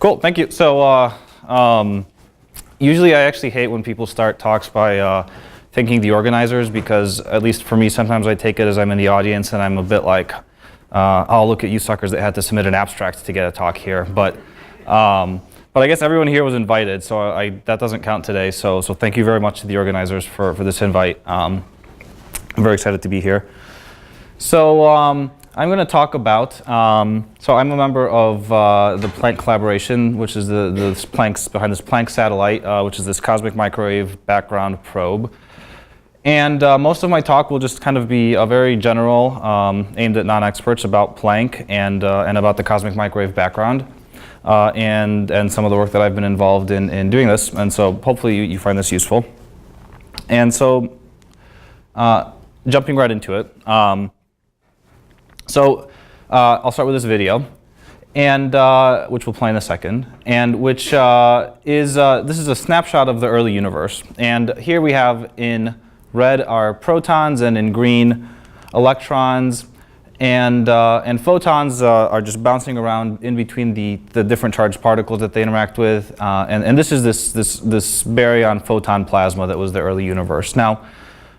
Cool, thank you. So usually I actually hate when people start talks by thanking the organizers, because at least for me, sometimes I take it as I'm in the audience and I'm a bit like, oh, look at you suckers that had to submit an abstract to get a talk here. But I guess everyone here was invited, so that doesn't count today. So thank you very much to the organizers for this invite. I'm very excited to be here. So I'm going to talk about, so I'm a member of the Planck collaboration, which is behind this Planck satellite, which is this cosmic microwave background probe. And most of my talk will just kind of be a very general, aimed at non-experts about Planck and about the cosmic microwave background, and some of the work that I've been involved in doing this. And so hopefully you find this useful. And so jumping right into it. So I'll start with this video, and which we'll play in a second, and which this is a snapshot of the early universe. And here we have in red are protons, and in green electrons, and photons are just bouncing around in between the different charged particles that they interact with. And this is this baryon photon plasma that was the early universe. Now,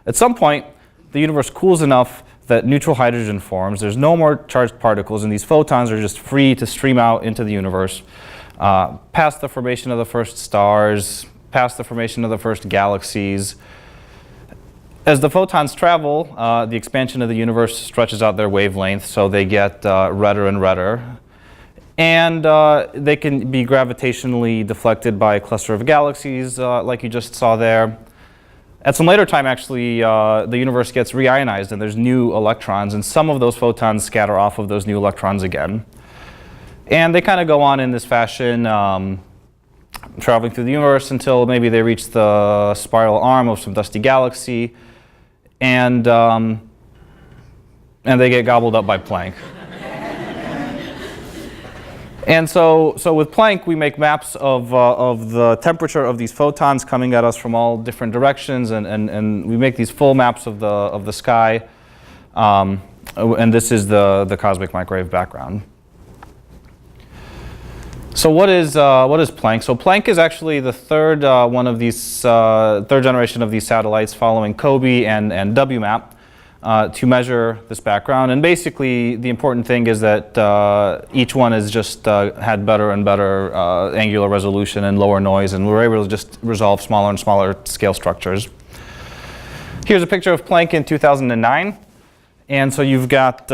at some point, the universe cools enough that neutral hydrogen forms. There's no more charged particles, and these photons are just free to stream out into the universe, past the formation of the first stars, past the formation of the first galaxies. As the photons travel, the expansion of the universe stretches out their wavelength, so they get redder and redder. And they can be gravitationally deflected by a cluster of galaxies, like you just saw there. At some later time, actually, the universe gets reionized and there's new electrons, and some of those photons scatter off of those new electrons again. And they kind of go on in this fashion, traveling through the universe until maybe they reach the spiral arm of some dusty galaxy, and they get gobbled up by Planck. And so with Planck, we make maps of the temperature of these photons coming at us from all different directions, and we make these full maps of the sky. And this is the cosmic microwave background. So what is Planck? So Planck is actually the third one of these third generation of these satellites, following COBE and WMAP. To measure this background. And basically the important thing is that each one has just had better and better angular resolution and lower noise, and we're able to just resolve smaller and smaller scale structures. Here's a picture of Planck in 2009. And so you've got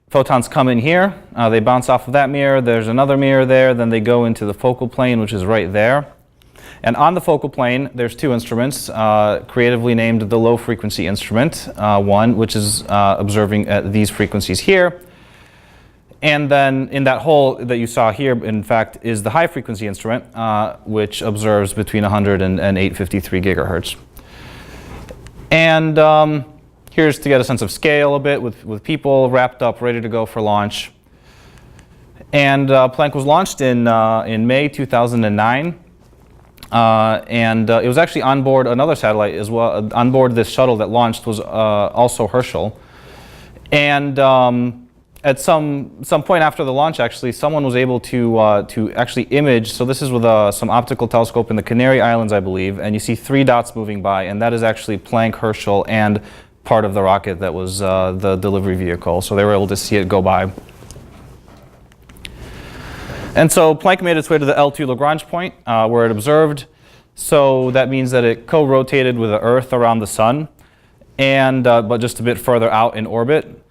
photons come in here, they bounce off of that mirror, there's another mirror there, then they go into the focal plane, which is right there. And on the focal plane, there's two instruments, creatively named the low frequency instrument, one, which is observing at these frequencies here. And then in that hole that you saw here, in fact, is the high frequency instrument, which observes between 100 and 853 gigahertz. And here's to get a sense of scale a bit with people wrapped up, ready to go for launch. And Planck was launched in May 2009. And it was actually on board another satellite as well. On board this shuttle that launched was also Herschel. And at some point after the launch, actually, someone was able to actually image. So this is with some optical telescope in the Canary Islands, I believe. And you see three dots moving by, and that is actually Planck, Herschel, and part of the rocket that was the delivery vehicle. So they were able to see it go by. And so Planck made its way to the L2 Lagrange point, where it observed. So that means that it co-rotated with the Earth around the Sun, and but just a bit further out in orbit.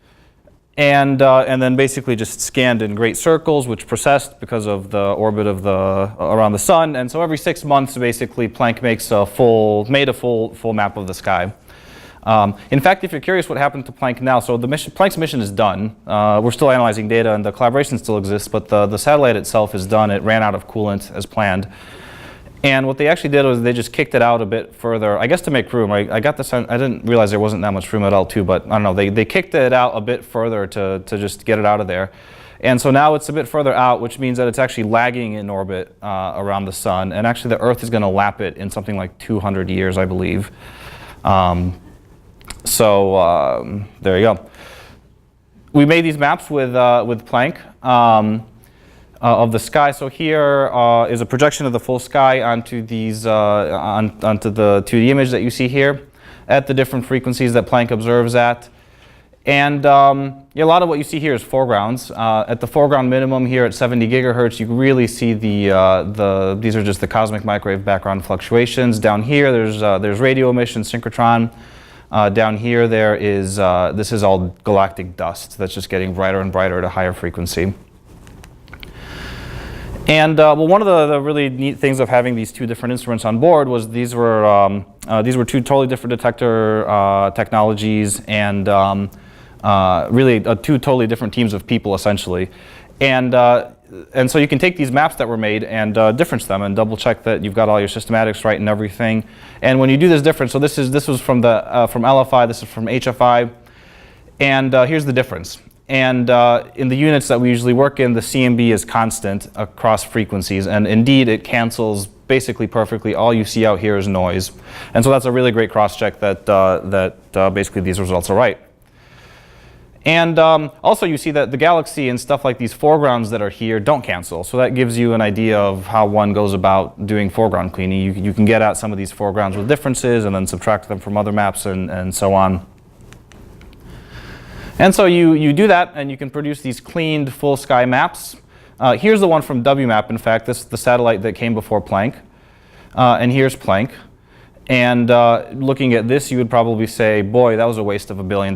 And then basically just scanned in great circles, which precessed because of the orbit of around the Sun. And so every 6 months, basically, Planck made a full map of the sky. In fact, if you're curious what happened to Planck now, so Planck's mission is done. We're still analyzing data, and the collaboration still exists, but the satellite itself is done. It ran out of coolant as planned. And what they actually did was they just kicked it out a bit further, I guess to make room. I got the sense, I didn't realize there wasn't that much room at L2, but I don't know, they kicked it out a bit further to just get it out of there. And so now it's a bit further out, which means that it's actually lagging in orbit around the Sun. And actually the Earth is going to lap it in something like 200 years, I believe. There you go. We made these maps with Planck. of the sky. So here is a projection of the full sky onto these onto the 2D image that you see here at the different frequencies that Planck observes at. And yeah, a lot of what you see here is foregrounds. At the foreground minimum here at 70 gigahertz, you really see these are just the cosmic microwave background fluctuations. Down here, there's radio emission, synchrotron. Down here, this is all galactic dust that's just getting brighter and brighter at a higher frequency. And well, one of the really neat things of having these two different instruments on board was these were two totally different detector technologies, and really two totally different teams of people essentially. And so you can take these maps that were made and difference them and double check that you've got all your systematics right and everything. And when you do this difference, so this was from LFI, this is from HFI, and here's the difference. And in the units that we usually work in, the CMB is constant across frequencies, and indeed it cancels basically perfectly. All you see out here is noise. And so that's a really great cross-check that basically these results are right. And also you see that the galaxy and stuff like these foregrounds that are here don't cancel. So that gives you an idea of how one goes about doing foreground cleaning. You can get at some of these foregrounds with differences and then subtract them from other maps and so on. And so you do that, and you can produce these cleaned full sky maps. Here's the one from WMAP, in fact. This is the satellite that came before Planck. And here's Planck. And looking at this, you would probably say, boy, that was a waste of $1 billion.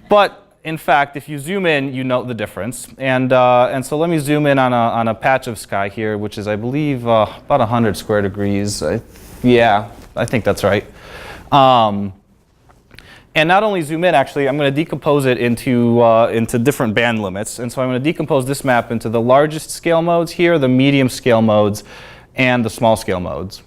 But in fact, if you zoom in, you note the difference. And so let me zoom in on a patch of sky here, which is, I believe, about 100 square degrees. Yeah, I think that's right. And not only zoom in, actually, I'm going to decompose it into different band limits. And so I'm going to decompose this map into the largest scale modes here, the medium scale modes, and the small scale modes.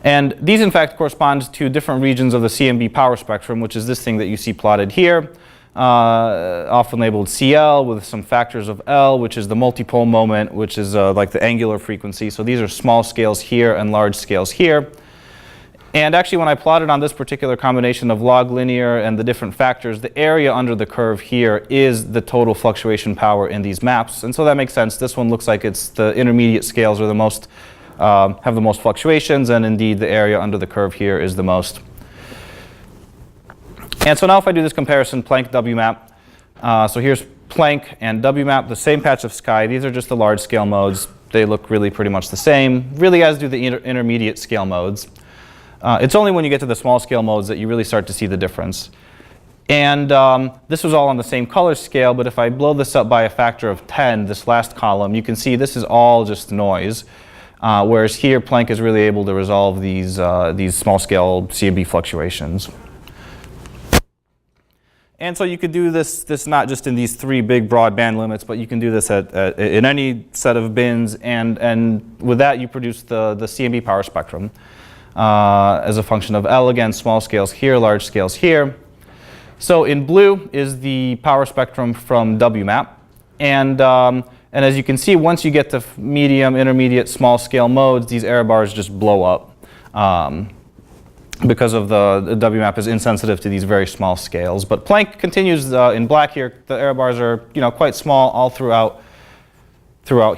And these, in fact, correspond to different regions of the CMB power spectrum, which is this thing that you see plotted here, often labeled CL with some factors of L, which is the multipole moment, which is like the angular frequency. So these are small scales here and large scales here. And actually, when I plotted on this particular combination of log linear and the different factors, the area under the curve here is the total fluctuation power in these maps. And so that makes sense. This one looks like it's the intermediate scales are the most, have the most fluctuations, and indeed the area under the curve here is the most. And so now if I do this comparison, Planck, WMAP, so here's Planck and WMAP, the same patch of sky. These are just the large scale modes. They look really pretty much the same, really as do the intermediate scale modes. It's only when you get to the small scale modes that you really start to see the difference. And this was all on the same color scale, but if I blow this up by a factor of 10, this last column, you can see this is all just noise. Whereas here, Planck is really able to resolve these small scale CMB fluctuations. And so you could do this not just in these three big broad band limits, but you can do this in any set of bins, and with that you produce the CMB power spectrum. As a function of L, again, small scales here, large scales here. So in blue is the power spectrum from WMAP. And as you can see, once you get to medium, intermediate, small scale modes, these error bars just blow up because of the WMAP is insensitive to these very small scales. But Planck continues in black here. The error bars are quite small all throughout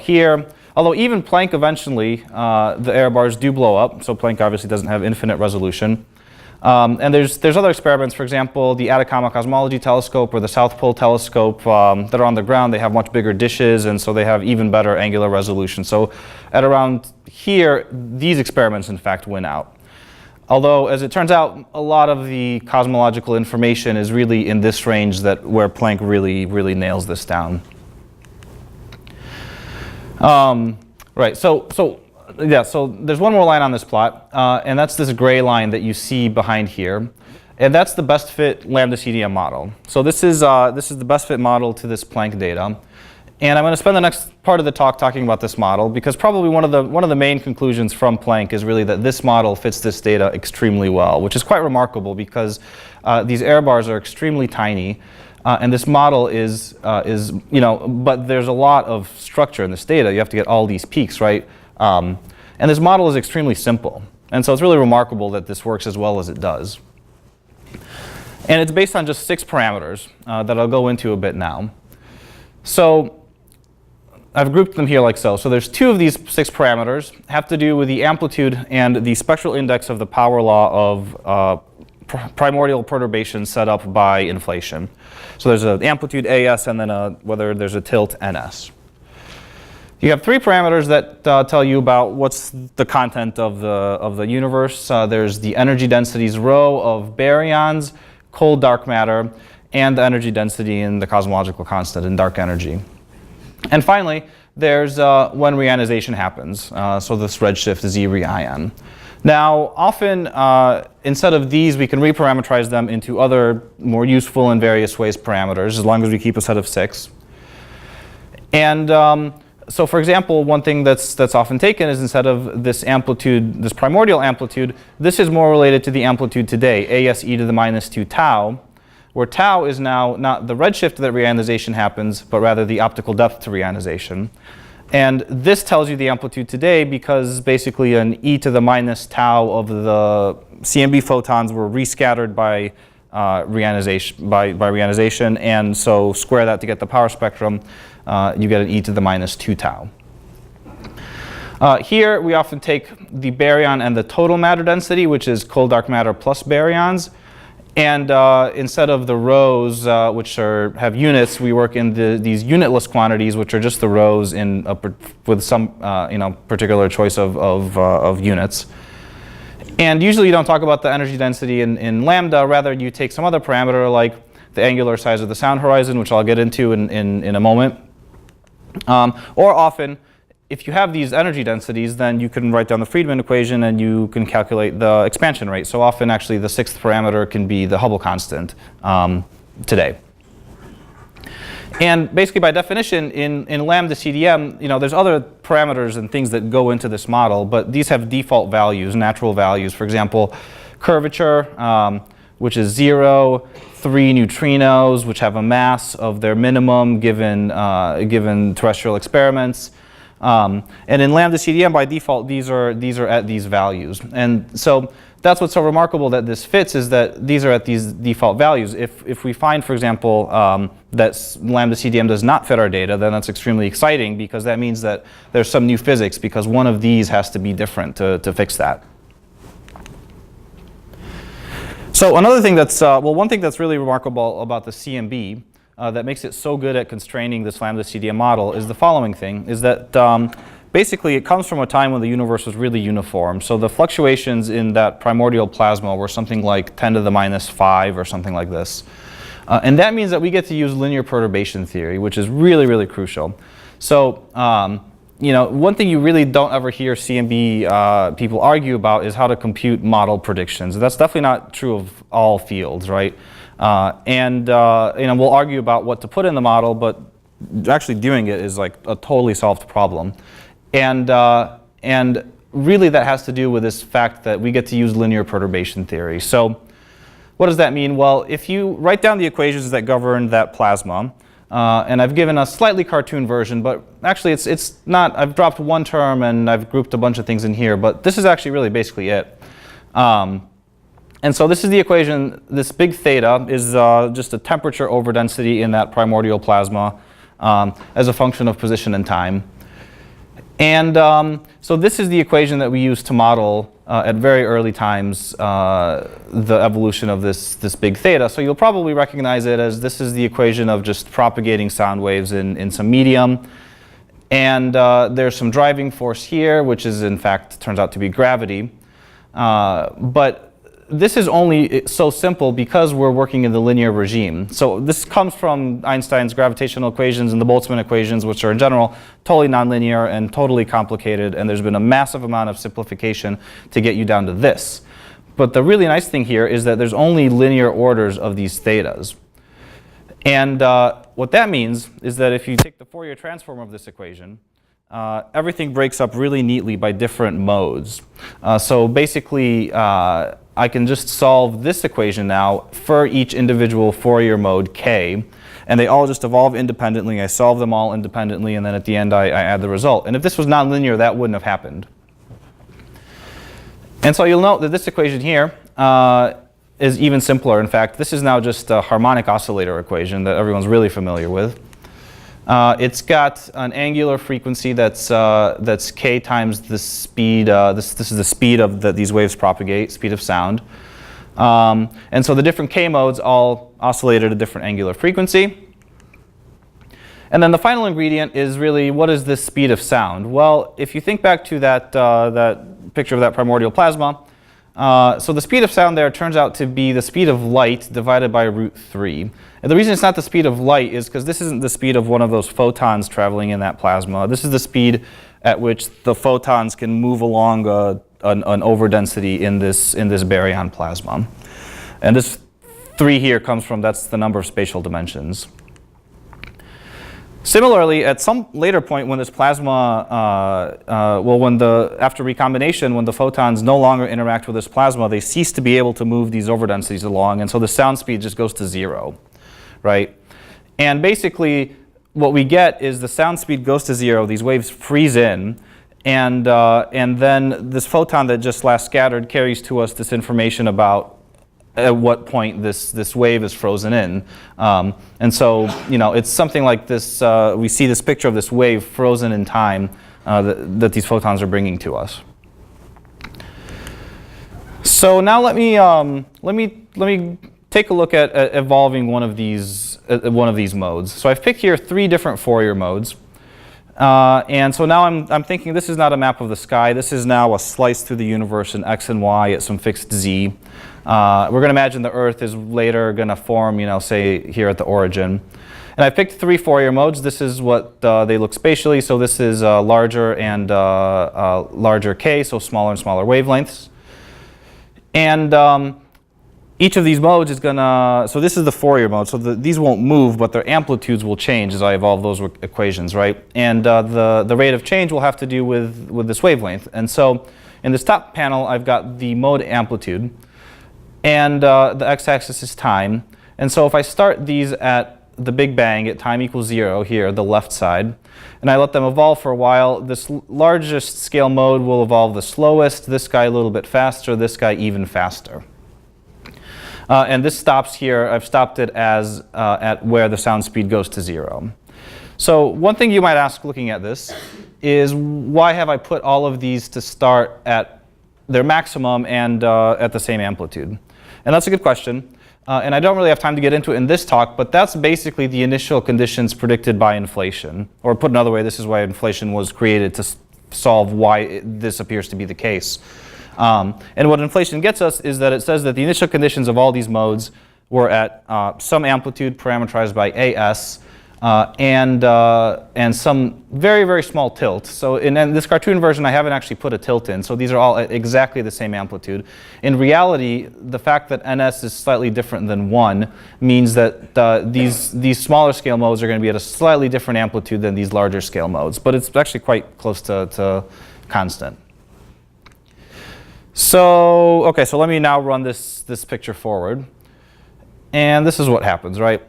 here. Although even Planck eventually, the error bars do blow up. So Planck obviously doesn't have infinite resolution. And there's other experiments, for example, the Atacama Cosmology Telescope or the South Pole Telescope that are on the ground. They have much bigger dishes, and so they have even better angular resolution. So at around here, these experiments, in fact, win out. Although, as it turns out, a lot of the cosmological information is really in this range where Planck really nails this down. Right, so there's one more line on this plot, and that's this gray line that you see behind here. And that's the best fit ΛCDM model. So this is the best fit model to this Planck data. And I'm going to spend the next part of the talk talking about this model, because probably one of the main conclusions from Planck is really that this model fits this data extremely well, which is quite remarkable because these error bars are extremely tiny. And this model is but there's a lot of structure in this data. You have to get all these peaks, right? And this model is extremely simple. And so it's really remarkable that this works as well as it does. And it's based on just 6 parameters that I'll go into a bit now. So I've grouped them here like so. So there's 2 of these 6 parameters have to do with the amplitude and the spectral index of the power law of primordial perturbation set up by inflation. So there's an amplitude AS and then whether there's a tilt NS. You have 3 parameters that tell you about what's the content of the universe. There's the energy densities rho of baryons, cold dark matter, and the energy density in the cosmological constant in dark energy. And finally, there's when reionization happens. So this redshift Z re ion. Now, often, instead of these, we can reparameterize them into other more useful in various ways parameters, as long as we keep a set of 6. And so, for example, one thing that's often taken is instead of this amplitude, this primordial amplitude, this is more related to the amplitude today, AS e to the minus 2 tau, where tau is now not the redshift that reionization happens, but rather the optical depth to reionization. And this tells you the amplitude today because basically an e to the minus tau of the CMB photons were rescattered by reionization, and so square that to get the power spectrum, you get an e to the minus 2 tau. Here we often take the baryon and the total matter density, which is cold dark matter plus baryons. And instead of the rhos, which have units, we work in these unitless quantities, which are just the rhos with some particular choice of units. And usually you don't talk about the energy density in lambda. Rather, you take some other parameter like the angular size of the sound horizon, which I'll get into in a moment. Or often, if you have these energy densities, then you can write down the Friedmann equation and you can calculate the expansion rate. So often, actually, the 6th parameter can be the Hubble constant today. And basically, by definition, in lambda CDM, there's other parameters and things that go into this model, but these have default values, natural values. For example, curvature, which is 0, 3 neutrinos, which have a mass of their minimum given terrestrial experiments. And in lambda CDM, by default, these are at these values. And so that's what's so remarkable that this fits, is that these are at these default values. If we find, for example, that lambda CDM does not fit our data, then that's extremely exciting, because that means that there's some new physics, because one of these has to be different to fix that. So another thing that's, one thing that's really remarkable about the CMB that makes it so good at constraining this lambda CDM model is the following thing, is that basically it comes from a time when the universe was really uniform. So the fluctuations in that primordial plasma were something like 10 to the minus 5 or something like this. And that means that we get to use linear perturbation theory, which is really, really crucial. So one thing you really don't ever hear CMB people argue about is how to compute model predictions. That's definitely not true of all fields, right? We'll argue about what to put in the model, but actually doing it is like a totally solved problem. And really that has to do with this fact that we get to use linear perturbation theory. So what does that mean? Well, if you write down the equations that govern that plasma, and I've given a slightly cartoon version, but actually it's not, I've dropped one term and I've grouped a bunch of things in here, but this is actually really basically it. And so this is the equation. This big theta is just a temperature over density in that primordial plasma as a function of position and time. And so this is the equation that we use to model at very early times the evolution of this big theta. So you'll probably recognize it as this is the equation of just propagating sound waves in some medium. And there's some driving force here, which is in fact turns out to be gravity. But this is only so simple because we're working in the linear regime. So this comes from Einstein's gravitational equations and the Boltzmann equations, which are in general totally nonlinear and totally complicated, and there's been a massive amount of simplification to get you down to this. But the really nice thing here is that there's only linear orders of these thetas. And what that means is that if you take the Fourier transform of this equation, everything breaks up really neatly by different modes. So basically, I can just solve this equation now for each individual Fourier mode k, and they all just evolve independently. I solve them all independently, and then at the end I add the result. And if this was nonlinear, that wouldn't have happened. And so you'll note that this equation here is even simpler. In fact, this is now just a harmonic oscillator equation that everyone's really familiar with. It's got an angular frequency that's k times the speed. This is the speed of these waves propagate, speed of sound. And so the different k modes all oscillate at a different angular frequency. And then the final ingredient is really, what is this speed of sound? Well, if you think back to that picture of that primordial plasma, so the speed of sound there turns out to be the speed of light divided by √3. And the reason it's not the speed of light is because this isn't the speed of one of those photons traveling in that plasma. This is the speed at which the photons can move along an overdensity in this baryon plasma. And this 3 here comes from, that's the number of spatial dimensions. Similarly, at some later point when this plasma, after recombination, when the photons no longer interact with this plasma, they cease to be able to move these overdensities along, and so the sound speed just goes to 0, right? And basically, what we get is the sound speed goes to 0, these waves freeze in, and then this photon that just last scattered carries to us this information about at what point this wave is frozen in. And so, it's something like this, we see this picture of this wave frozen in time that these photons are bringing to us. So now let me take a look at evolving one of these modes. So I've picked here 3 different Fourier modes. And so now I'm thinking this is not a map of the sky. This is now a slice through the universe in x and y at some fixed z. We're going to imagine the Earth is later going to form, say here at the origin. And I picked 3 Fourier modes. This is what they look spatially. So this is larger and larger k, so smaller and smaller wavelengths. And each of these modes is going to, so this is the Fourier mode. So these won't move, but their amplitudes will change as I evolve those equations, right? And the rate of change will have to do with this wavelength. And so in this top panel, I've got the mode amplitude. And the x-axis is time. And so if I start these at the Big Bang at time equals 0 here, the left side, and I let them evolve for a while, this largest scale mode will evolve the slowest, this guy a little bit faster, this guy even faster. And this stops here. I've stopped it as at where the sound speed goes to 0. So one thing you might ask looking at this is, why have I put all of these to start at their maximum and at the same amplitude? And that's a good question. And I don't really have time to get into it in this talk, but that's basically the initial conditions predicted by inflation. Or put another way, this is why inflation was created, to solve why this appears to be the case. And what inflation gets us is that it says that the initial conditions of all these modes were at some amplitude parameterized by AS and some very, very small tilt. So in this cartoon version, I haven't actually put a tilt in. So these are all at exactly the same amplitude. In reality, the fact that NS is slightly different than 1 means that these smaller scale modes are going to be at a slightly different amplitude than these larger scale modes. But it's actually quite close to constant. So, okay, so let me now run this picture forward. And this is what happens, right?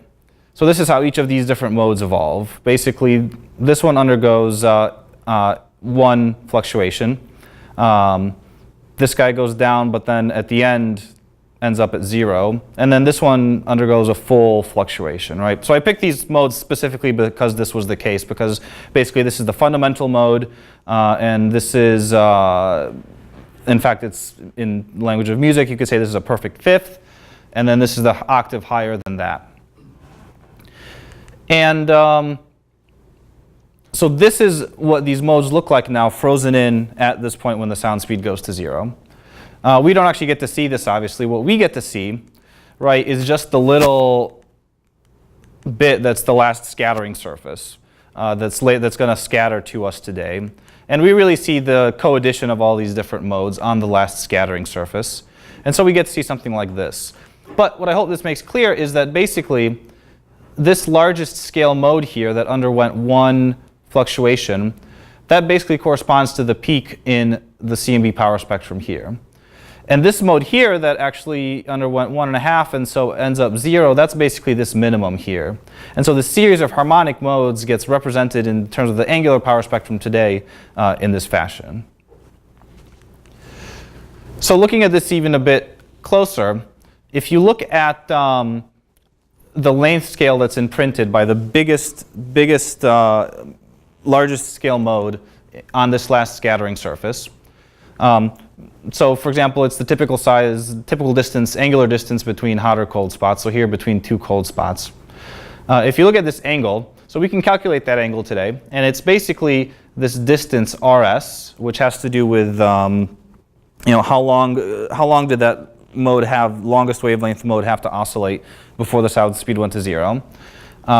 So this is how each of these different modes evolve. Basically, this one undergoes 1 fluctuation. This guy goes down, but then at the end ends up at 0. And then this one undergoes a full fluctuation, right? So I picked these modes specifically because this was the case, because basically this is the fundamental mode, and this is, in fact, it's in language of music, you could say this is a perfect fifth, and then this is the octave higher than that. And so this is what these modes look like now, frozen in at this point when the sound speed goes to 0. We don't actually get to see this, obviously. What we get to see, right, is just the little bit that's the last scattering surface that's going to scatter to us today. And we really see the co-addition of all these different modes on the last scattering surface. And so we get to see something like this. But what I hope this makes clear is that basically this largest scale mode here that underwent 1 fluctuation, that basically corresponds to the peak in the CMB power spectrum here. And this mode here that actually underwent 1.5 and so ends up 0, that's basically this minimum here. And so the series of harmonic modes gets represented in terms of the angular power spectrum today in this fashion. So looking at this even a bit closer, if you look at the length scale that's imprinted by the largest scale mode on this last scattering surface. So for example, it's the typical size, typical distance, angular distance between hot or cold spots. So here between two cold spots. If you look at this angle, so we can calculate that angle today, and it's basically this distance RS, which has to do with how long did that mode have, longest wavelength mode have to oscillate before the sound speed went to 0. We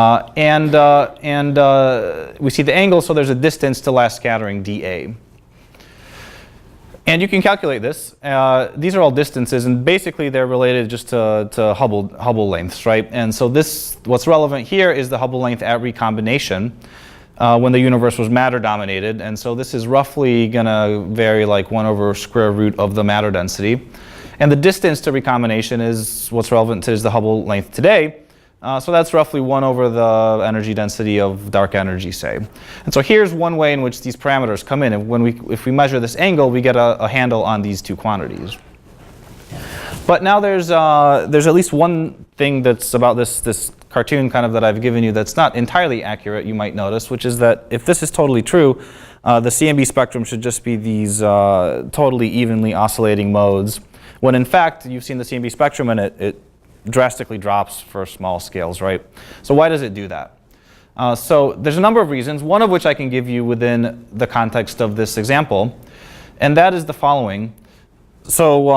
see the angle, so there's a distance to last scattering dA. And you can calculate this. These are all distances, and basically they're related just to Hubble lengths, right? And so what's relevant here is the Hubble length at recombination when the universe was matter dominated. And so this is roughly going to vary like 1 over square root of the matter density. And the distance to recombination is what's relevant to is the Hubble length today. So that's roughly 1 over the energy density of dark energy, say. And so here's one way in which these parameters come in. And if we measure this angle, we get a handle on these two quantities. But now there's at least one thing that's about this cartoon kind of that I've given you that's not entirely accurate, you might notice, which is that if this is totally true, the CMB spectrum should just be these totally evenly oscillating modes, when in fact you've seen the CMB spectrum and it drastically drops for small scales, right? So why does it do that? So there's a number of reasons, one of which I can give you within the context of this example, and that is the following. So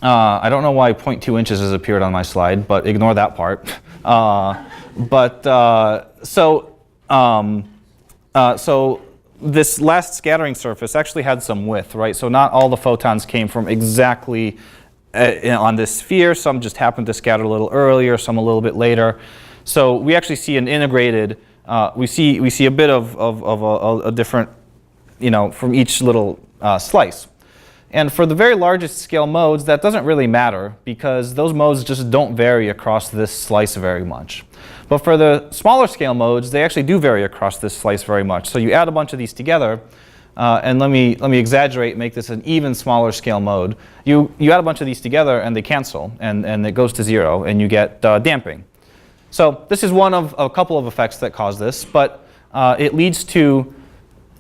I don't know why 0.2 inches has appeared on my slide, but ignore that part. So this last scattering surface actually had some width, right? So not all the photons came from exactly on this sphere. Some just happened to scatter a little earlier, some a little bit later. So we actually see an integrated, we see a bit of a different, from each little slice. And for the very largest scale modes, that doesn't really matter because those modes just don't vary across this slice very much. But for the smaller scale modes, they actually do vary across this slice very much. So you add a bunch of these together, and let me exaggerate, make this an even smaller scale mode. You add a bunch of these together and they cancel, and it goes to 0, and you get damping. So this is one of a couple of effects that cause this, but it leads to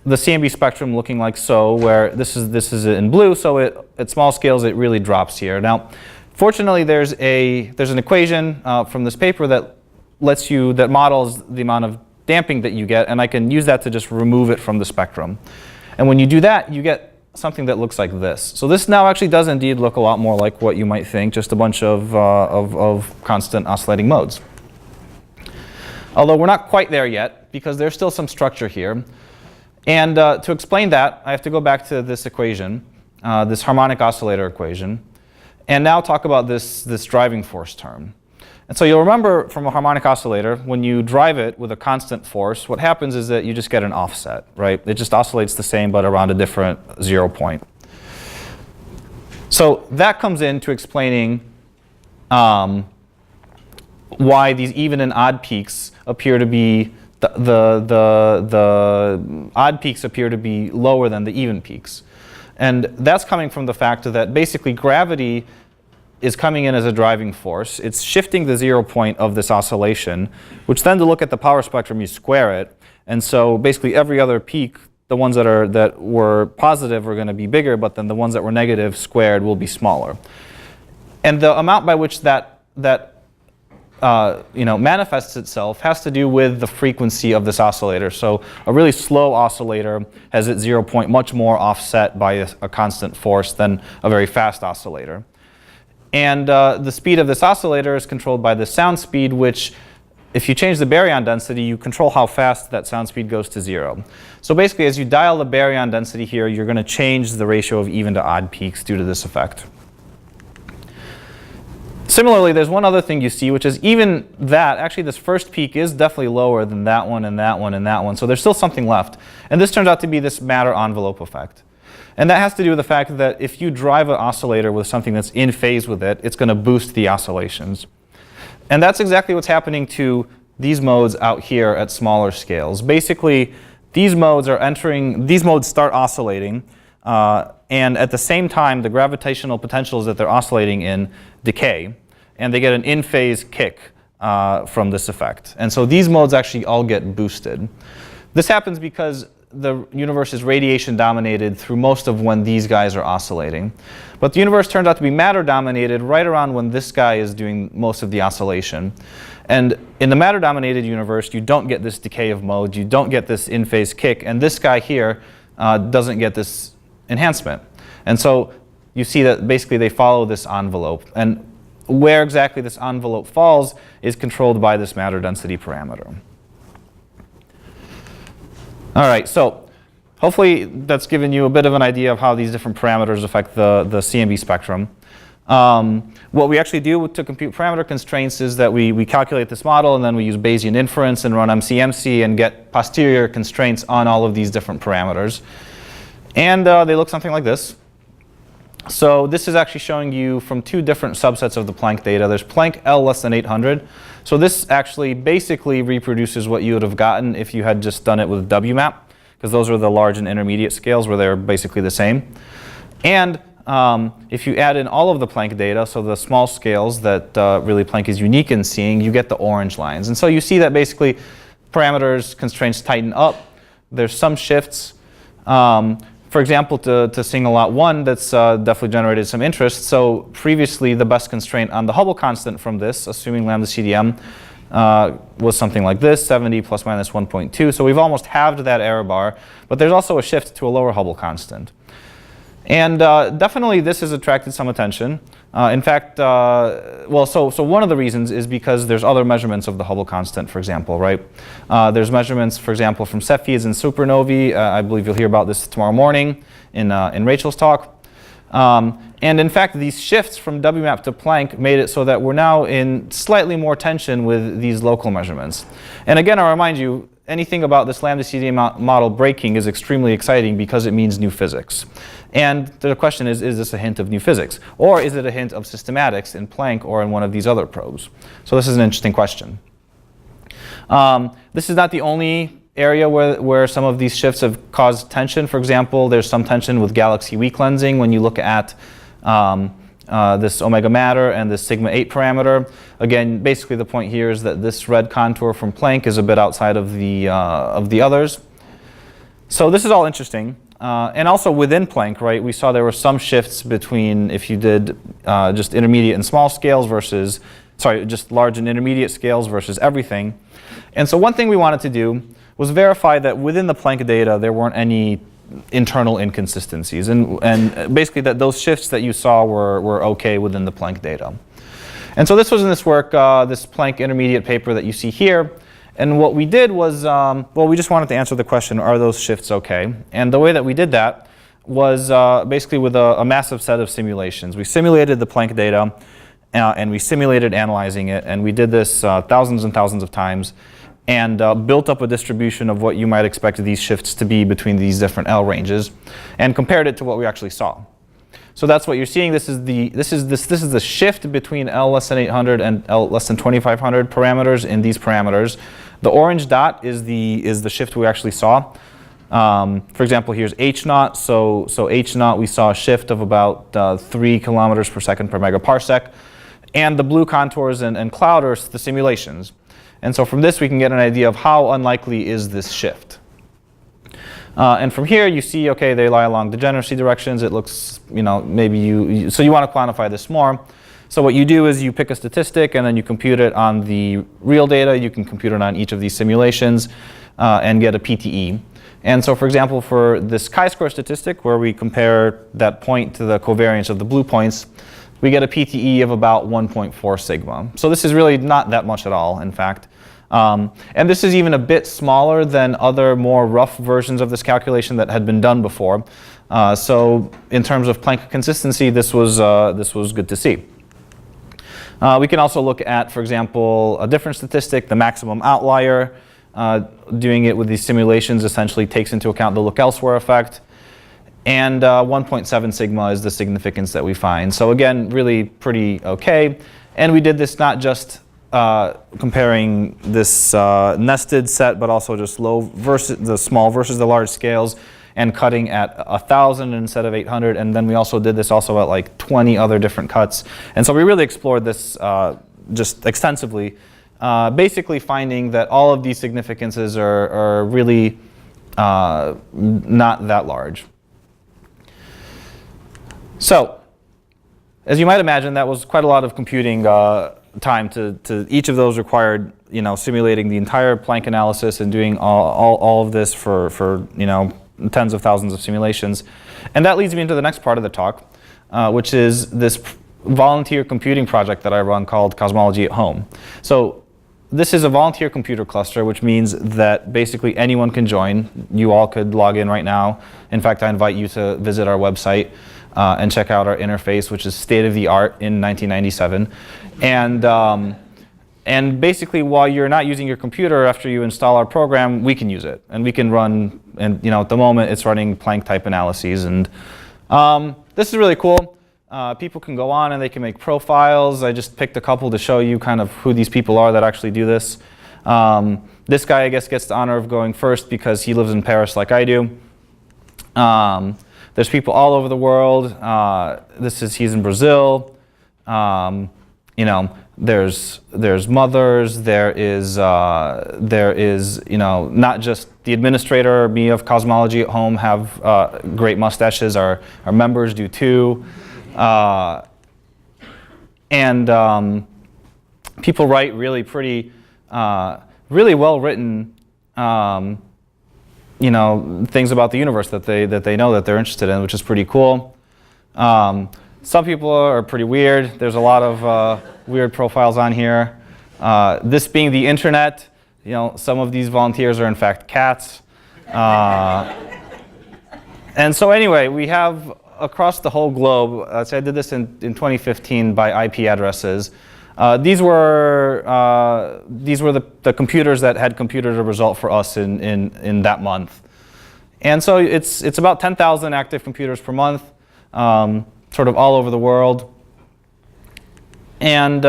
the CMB spectrum looking like so, where this is in blue, so at small scales it really drops here. Now, fortunately, there's an equation from this paper that models the amount of damping that you get, and I can use that to just remove it from the spectrum. And when you do that, you get something that looks like this. So this now actually does indeed look a lot more like what you might think, just a bunch of constant oscillating modes. Although we're not quite there yet, because there's still some structure here. And to explain that, I have to go back to this equation, this harmonic oscillator equation, and now talk about this driving force term. And so you'll remember from a harmonic oscillator, when you drive it with a constant force, what happens is that you just get an offset, right? It just oscillates the same, but around a different 0 point. So that comes into explaining why these even and odd peaks appear to be the odd peaks appear to be lower than the even peaks. And that's coming from the fact that basically gravity is coming in as a driving force. It's shifting the 0 point of this oscillation, which then to look at the power spectrum, you square it. And so basically every other peak, the ones that were positive are going to be bigger, but then the ones that were negative squared will be smaller. And the amount by which that manifests itself has to do with the frequency of this oscillator. So a really slow oscillator has its 0 point much more offset by a constant force than a very fast oscillator. And the speed of this oscillator is controlled by the sound speed, which if you change the baryon density, you control how fast that sound speed goes to 0. So basically, as you dial the baryon density here, you're going to change the ratio of even to odd peaks due to this effect. Similarly, there's one other thing you see, which is even that, actually this first peak is definitely lower than that one and that one and that one. So there's still something left. And this turns out to be this matter envelope effect. And that has to do with the fact that if you drive an oscillator with something that's in phase with it, it's going to boost the oscillations. And that's exactly what's happening to these modes out here at smaller scales. Basically, these modes start oscillating and at the same time, the gravitational potentials that they're oscillating in decay, and they get an in-phase kick from this effect. And so these modes actually all get boosted. This happens because the universe is radiation dominated through most of when these guys are oscillating. But the universe turns out to be matter dominated right around when this guy is doing most of the oscillation. And in the matter dominated universe, you don't get this decay of modes, you don't get this in-phase kick, and this guy here doesn't get this enhancement. And so you see that basically they follow this envelope. And where exactly this envelope falls is controlled by this matter density parameter. All right, so hopefully that's given you a bit of an idea of how these different parameters affect the CMB spectrum. What we actually do to compute parameter constraints is that we calculate this model, and then we use Bayesian inference and run MCMC and get posterior constraints on all of these different parameters. And they look something like this. So this is actually showing you from two different subsets of the Planck data. There's Planck L less than 800. So this actually basically reproduces what you would have gotten if you had just done it with WMAP, because those are the large and intermediate scales where they're basically the same. And if you add in all of the Planck data, so the small scales that really Planck is unique in seeing, you get the orange lines. And so you see that basically parameters, constraints tighten up. There's some shifts. For example, to single out one that's definitely generated some interest. So previously, the best constraint on the Hubble constant from this, assuming ΛCDM, was something like this, 70 plus minus 1.2. So we've almost halved that error bar. But there's also a shift to a lower Hubble constant. And definitely this has attracted some attention. In fact, so one of the reasons is because there's other measurements of the Hubble constant, for example, right? There's measurements, for example, from Cepheids and supernovae. I believe you'll hear about this tomorrow morning in Rachel's talk. And in fact, these shifts from WMAP to Planck made it so that we're now in slightly more tension with these local measurements. And again, I'll remind you, anything about this ΛCDM model breaking is extremely exciting because it means new physics. And the question is this a hint of new physics? Or is it a hint of systematics in Planck or in one of these other probes? So this is an interesting question. This is not the only area where some of these shifts have caused tension. For example, there's some tension with galaxy weak lensing when you look at this omega matter and this sigma 8 parameter. Again, basically the point here is that this red contour from Planck is a bit outside of the others. So this is all interesting. And also within Planck, right, we saw there were some shifts between if you did just intermediate and small scales versus, just large and intermediate scales versus everything. And so one thing we wanted to do was verify that within the Planck data there weren't any internal inconsistencies, and basically that those shifts that you saw were okay within the Planck data. And so this was in this work, this Planck intermediate paper that you see here. And what we did was, we just wanted to answer the question, are those shifts okay? And the way that we did that was basically with a massive set of simulations. We simulated the Planck data, and we simulated analyzing it, and we did this thousands and thousands of times, and built up a distribution of what you might expect these shifts to be between these different L ranges, and compared it to what we actually saw. So that's what you're seeing. This is the shift between L less than 800 and L less than 2500 parameters in these parameters. The orange dot is the shift we actually saw. For example, here's H naught. So H naught, we saw a shift of about 3 kilometers per second per megaparsec. And the blue contours and cloud are the simulations. And so from this, we can get an idea of how unlikely is this shift. And from here, you see, okay, they lie along degeneracy directions. It looks, maybe so you want to quantify this more. So what you do is you pick a statistic, and then you compute it on the real data. You can compute it on each of these simulations and get a PTE. And so, for example, for this chi-square statistic, where we compare that point to the covariance of the blue points, we get a PTE of about 1.4 sigma. So this is really not that much at all, in fact. And this is even a bit smaller than other more rough versions of this calculation that had been done before. So in terms of Planck consistency, this was good to see. We can also look at, for example, a different statistic, the maximum outlier. Doing it with these simulations essentially takes into account the look elsewhere effect. And 1.7 sigma is the significance that we find. So again, really pretty okay. And we did this not just comparing this nested set, but also just low versus the small versus the large scales. and cutting at 1,000 instead of 800. And then we also did this also at like 20 other different cuts. And so we really explored this just extensively, basically finding that all of these significances are really not that large. So, as you might imagine, that was quite a lot of computing time. To each of those required, simulating the entire Planck analysis and doing all of this for tens of thousands of simulations. And that leads me into the next part of the talk, which is this volunteer computing project that I run called Cosmology at Home. So this is a volunteer computer cluster, which means that basically anyone can join. You all could log in right now. In fact, I invite you to visit our website and check out our interface, which is state-of-the-art in 1997. And basically, while you're not using your computer, after you install our program, we can use it. And we can run, and at the moment, it's running Planck-type analyses. And this is really cool. People can go on and they can make profiles. I just picked a couple to show you kind of who these people are that actually do this. This guy, I guess, gets the honor of going first because he lives in Paris like I do. There's people all over the world. He's in Brazil. There's mothers. There is not just the administrator, me of Cosmology at Home have great mustaches. Our members do too. People write really pretty, really well written, things about the universe that they know that they're interested in, which is pretty cool. Some people are pretty weird. There's a lot of weird profiles on here. This being the internet, some of these volunteers are in fact cats. And so anyway, we have across the whole globe, so I did this in 2015 by IP addresses. These were the computers that had computed a result for us in that month. And so it's about 10,000 active computers per month, sort of all over the world. And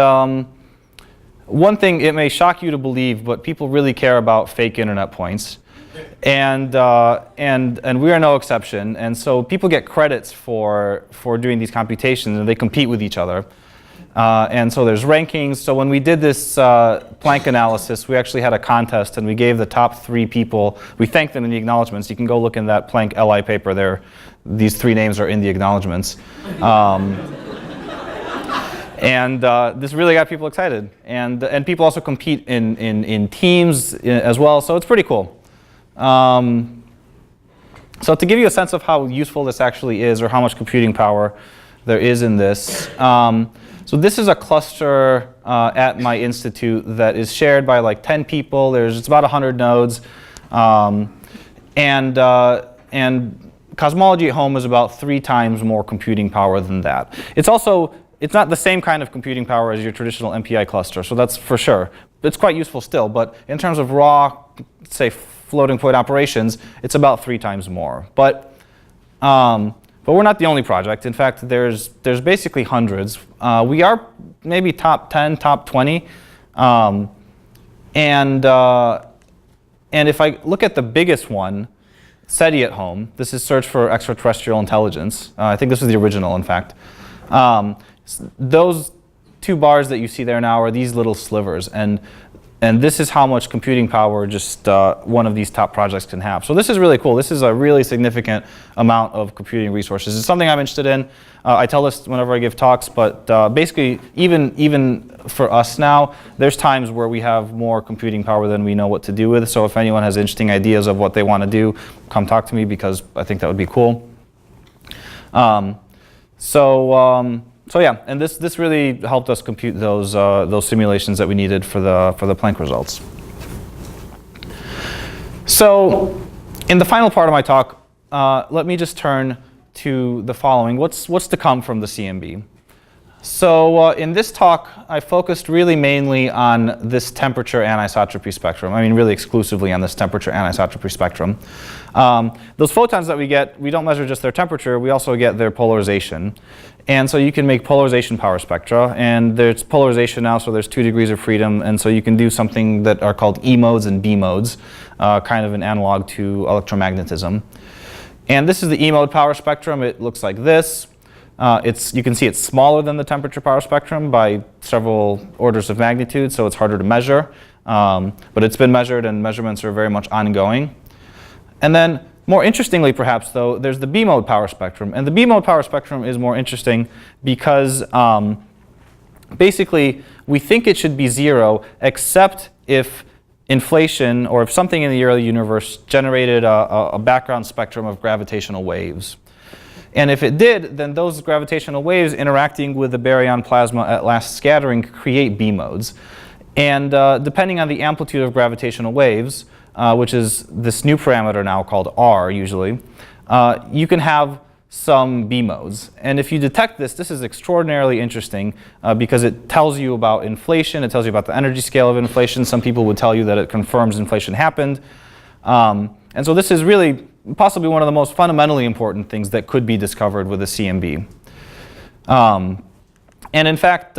one thing, it may shock you to believe, but people really care about fake internet points. And we are no exception. And so people get credits for doing these computations, and they compete with each other. And so there's rankings. So when we did this Planck analysis, we actually had a contest, and we gave the top 3 people, we thanked them in the acknowledgments. You can go look in that Planck LI paper there. These 3 names are in the acknowledgments. This really got people excited. And people also compete in teams as well, so it's pretty cool. So to give you a sense of how useful this actually is, or how much computing power there is in this, so this is a cluster at my institute that is shared by like 10 people. It's about 100 nodes, and Cosmology at Home is about 3 times more computing power than that. It's not the same kind of computing power as your traditional MPI cluster, so that's for sure. It's quite useful still, but in terms of raw, say, floating point operations, it's about 3 times more. But we're not the only project. In fact, there's basically hundreds. We are maybe top 10, top 20. And if I look at the biggest one, SETI at Home, this is Search for Extraterrestrial Intelligence. I think this was the original, in fact. Those 2 bars that you see there now are these little slivers. And this is how much computing power just one of these top projects can have. So this is really cool. This is a really significant amount of computing resources. It's something I'm interested in. I tell this whenever I give talks, but basically, even for us now, there's times where we have more computing power than we know what to do with. So if anyone has interesting ideas of what they want to do, come talk to me, because I think that would be cool. So yeah, and this really helped us compute those simulations that we needed for the Planck results. So in the final part of my talk, let me just turn to the following. What's to come from the CMB? So in this talk, I focused really mainly on this temperature anisotropy spectrum. I mean, really exclusively on this temperature anisotropy spectrum. Those photons that we get, we don't measure just their temperature, we also get their polarization. And so you can make polarization power spectra, and there's polarization now, so there's 2 degrees of freedom, and so you can do something that are called E modes and B modes, kind of an analog to electromagnetism. And this is the E-mode power spectrum. It looks like this. You can see it's smaller than the temperature power spectrum by several orders of magnitude, so it's harder to measure. But it's been measured, and measurements are very much ongoing. And then, more interestingly perhaps, though, there's the B-mode power spectrum. And the B-mode power spectrum is more interesting because basically we think it should be 0, except if inflation, or if something in the early universe generated a background spectrum of gravitational waves. And if it did, then those gravitational waves interacting with the baryon plasma at last scattering create B-modes. And depending on the amplitude of gravitational waves, which is this new parameter now called R usually, you can have some B-modes. And if you detect this, this is extraordinarily interesting because it tells you about inflation, it tells you about the energy scale of inflation. Some people would tell you that it confirms inflation happened. And so this is really possibly one of the most fundamentally important things that could be discovered with a CMB. And in fact,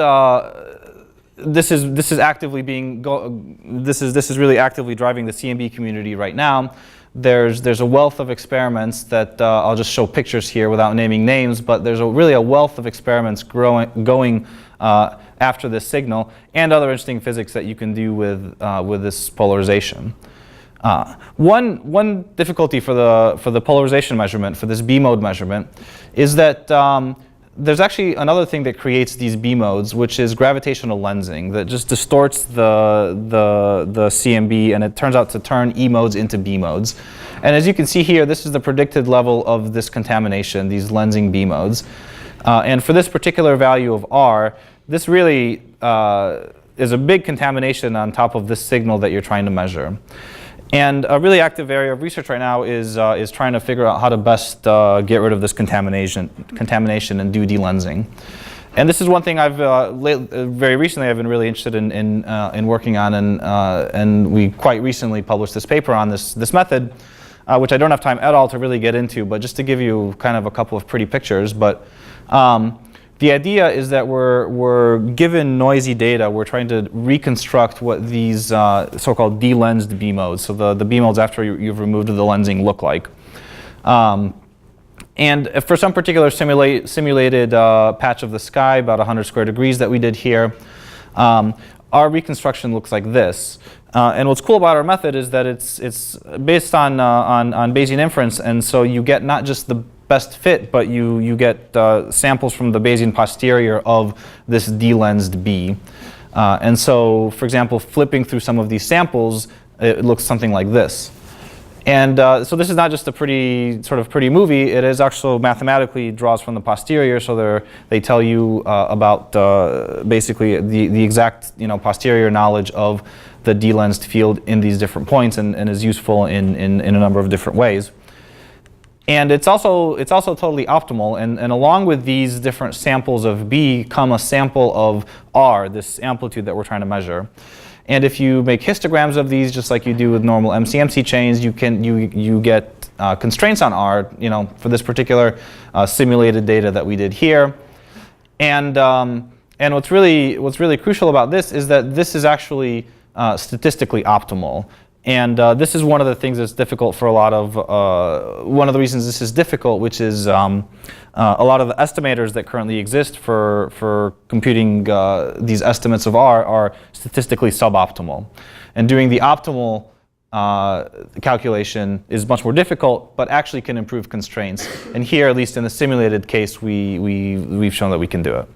this is actively this is really actively driving the CMB community right now. There's a wealth of experiments that I'll just show pictures here without naming names, but there's really a wealth of experiments going after this signal, and other interesting physics that you can do with this polarization. One difficulty for the polarization measurement, for this B-mode measurement, is that there's actually another thing that creates these B-modes, which is gravitational lensing, that just distorts the CMB, and it turns out to turn E-modes into B-modes. And as you can see here, this is the predicted level of this contamination, these lensing B-modes. And for this particular value of R, this really is a big contamination on top of this signal that you're trying to measure. And a really active area of research right now is trying to figure out how to best get rid of this contamination and do delensing. And this is one thing I've very recently I've been really interested in working on, and we quite recently published this paper on this method, which I don't have time at all to really get into, but just to give you kind of a couple of pretty pictures. But the idea is that we're given noisy data, we're trying to reconstruct what these so-called delensed B-modes, so the B-modes after you've removed the lensing, look like. And for some particular simulated patch of the sky, about 100 square degrees that we did here, our reconstruction looks like this. And what's cool about our method is that it's based on Bayesian inference, and so you get not just the best fit, but you get samples from the Bayesian posterior of this delensed B. And so, for example, flipping through some of these samples, it looks something like this. And so this is not just a pretty movie. It is actually mathematically draws from the posterior, so they tell you about basically the exact posterior knowledge of the delensed field in these different points, and is useful in a number of different ways. And it's also totally optimal, and along with these different samples of B come a sample of R, this amplitude that we're trying to measure. And if you make histograms of these, just like you do with normal MCMC chains, you get constraints on R, for this particular simulated data that we did here. And what's really crucial about this is that this is actually statistically optimal. And this is one of the things that's difficult for a lot of, one of the reasons this is difficult, which is a lot of the estimators that currently exist for computing these estimates of R are statistically suboptimal. And doing the optimal calculation is much more difficult, but actually can improve constraints. And here, at least in the simulated case, we've shown that we can do it.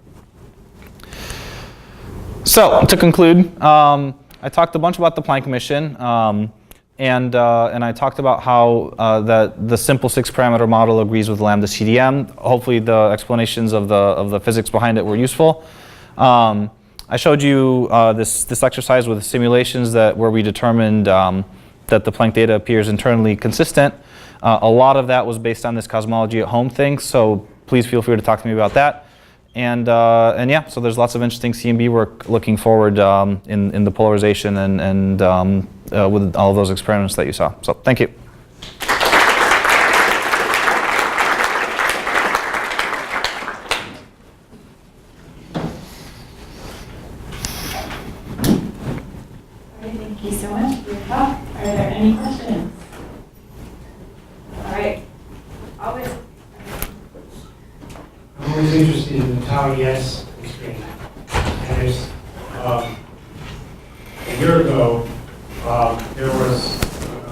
So to conclude, I talked a bunch about the Planck mission, and I talked about how that the simple 6-parameter model agrees with lambda CDM. Hopefully the explanations of the physics behind it were useful. I showed you this exercise with simulations where we determined that the Planck data appears internally consistent. A lot of that was based on this Cosmology at Home thing, so please feel free to talk to me about that. And yeah, so there's lots of interesting CMB work looking forward in the polarization and with all of those experiments that you saw. So thank you. Thank you so much for your talk. Are there any questions? All right. always interested in the tau yes constraint. And there's, a year ago, there was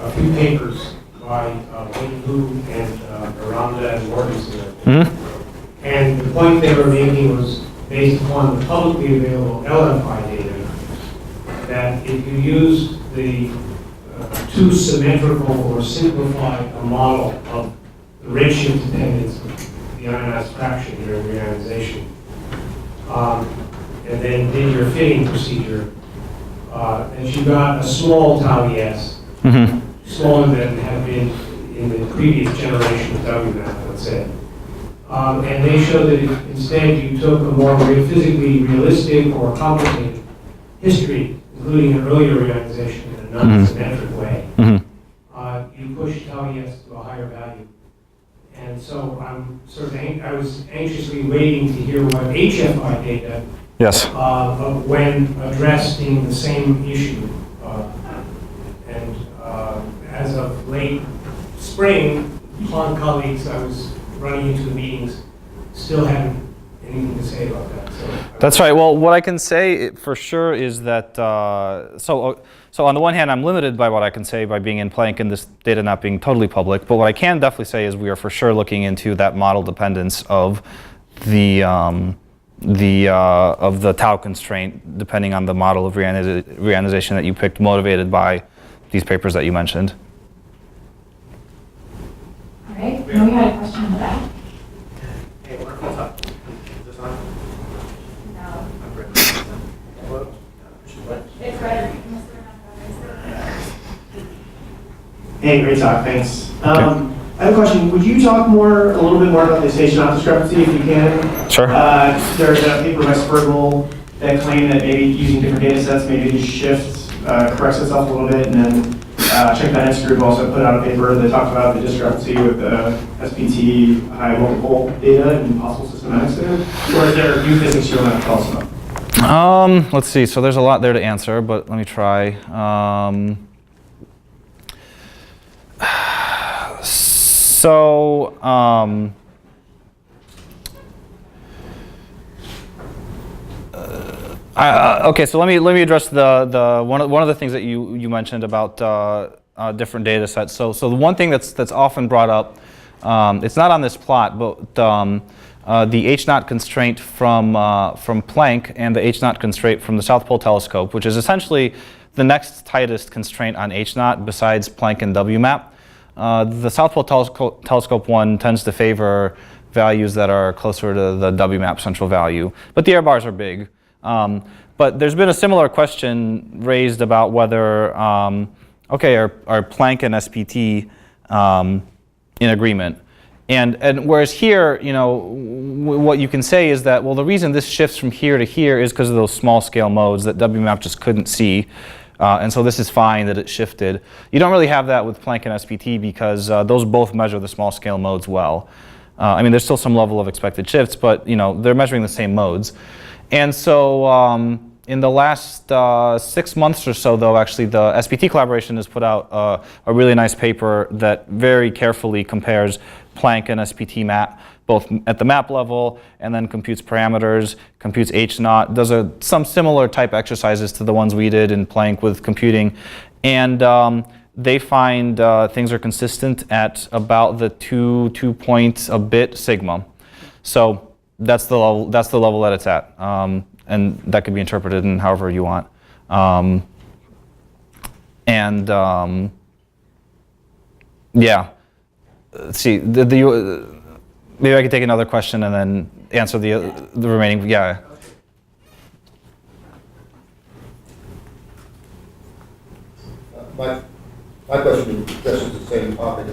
a few papers by Wayne Liu and Miranda and Morgenstern. Mm-hmm. And the point they were making was based upon the publicly available LFI data, that if you use the too symmetrical or simplify a model of the redshift dependence of the ionized fraction during reionization, and then did your fitting procedure, and you got a small tau yes, smaller than had been in the previous generation of WMAP, let's say. And they showed that if instead you took a more physically realistic or complicated history, including an earlier reionization in a non-symmetric way, you push tau yes to a higher value. And so I'm sort of I was anxiously waiting to hear what HFI data, yes, when addressing the same issue. And as of late spring, Planck colleagues I was running into the meetings still haven't anything to say about that. So that's right. Well, what I can say for sure is that, so on the one hand, I'm limited by what I can say by being in Planck and this data not being totally public, but what I can definitely say is we are for sure looking into that model dependence of the tau constraint, depending on the model of reionization that you picked, motivated by these papers that you mentioned. All right, now we had a question in the back. Hey, wonderful talk. Is this on? No. I'm ready. Hello? It's red. Hey, great talk, thanks. I have a question. Would you talk a little bit more about the station-off discrepancy, if you can? Sure. There's a paper by Spergel that claimed that maybe using different data sets, maybe the shift corrects itself a little bit, and then Check That Next Group also put out a paper that talked about the discrepancy with the SPT high multiple data and possible systematics there. Or is there new physics you want to tell us about? Let's see. So there's a lot there to answer, but let me try. Okay, so let me address the one of the things that you mentioned about different data sets. So the one thing that's often brought up, it's not on this plot, but the H0 constraint from Planck and the H0 constraint from the South Pole Telescope, which is essentially the next tightest constraint on H0 besides Planck and WMAP. The South Pole Telescope one tends to favor values that are closer to the WMAP central value, but the error bars are big. But there's been a similar question raised about whether, okay, are Planck and SPT in agreement? And whereas here, you know, what you can say is that, well, the reason this shifts from here to here is because of those small scale modes that WMAP just couldn't see. And so this is fine that it shifted. You don't really have that with Planck and SPT because those both measure the small scale modes well. I mean, there's still some level of expected shifts, but you know, they're measuring the same modes. And so in the last 6 months or so, though, actually, the SPT collaboration has put out a really nice paper that very carefully compares Planck and SPT map, both at the map level, and then computes parameters, computes H0, does some similar type exercises to the ones we did in Planck with computing. And they find things are consistent at about the 2 points a bit sigma. So that's the level that it's at, and that could be interpreted in however you want. Yeah, let's see. Maybe I could take another question and then answer the remaining. Yeah. My question addresses the same topic.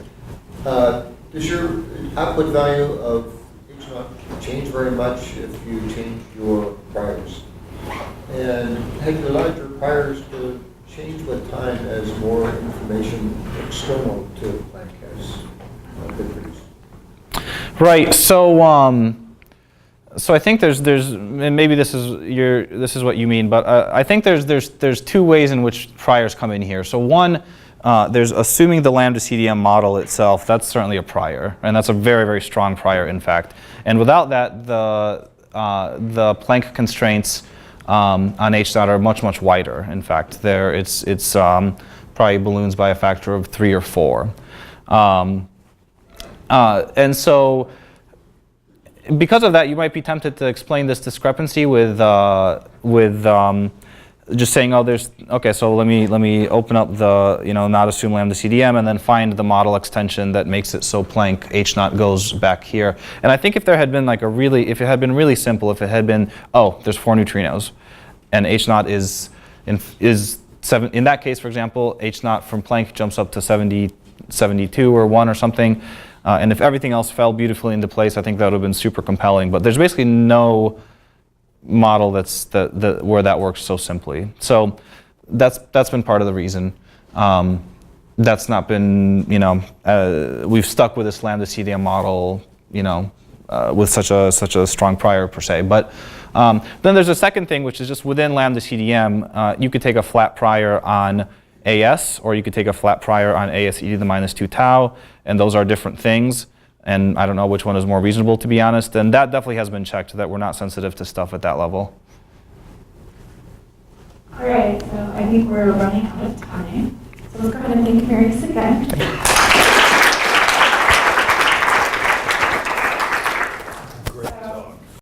Does your output value of H0 change very much if you change your priors? And have you allowed your priors to change with time as more information external to Planck has been produced? Right. So So I think there's and maybe this is what you mean, but I think there's two ways in which priors come in here. So one, there's assuming the lambda CDM model itself. That's certainly a prior, and that's a very, very strong prior, in fact. And without that, the Planck constraints on H naught are much, much wider. In fact, it's probably balloons by a factor of 3 or 4. And so, because of that, you might be tempted to explain this discrepancy with just saying, oh, okay, so let me open up the, not assume lambda CDM and then find the model extension that makes it so Planck H naught goes back here. And I think if there had been like if it had been really simple, if it had been, oh, there's 4 neutrinos and H naught is 7, in that case, for example, H naught from Planck jumps up to 70, 72 or 1 or something. And if everything else fell beautifully into place, I think that would have been super compelling. But there's basically no model where that works so simply. So that's been part of the reason. That's not been, we've stuck with this lambda CDM model, with such a strong prior per se. But then there's a second thing, which is just within lambda CDM, you could take a flat prior on AS, or you could take a flat prior on AS e to the minus 2 tau, and those are different things. And I don't know which one is more reasonable, to be honest. And that definitely has been checked, that we're not sensitive to stuff at that level. All right, so I think we're running out of time. So let's go ahead and thank Marius again.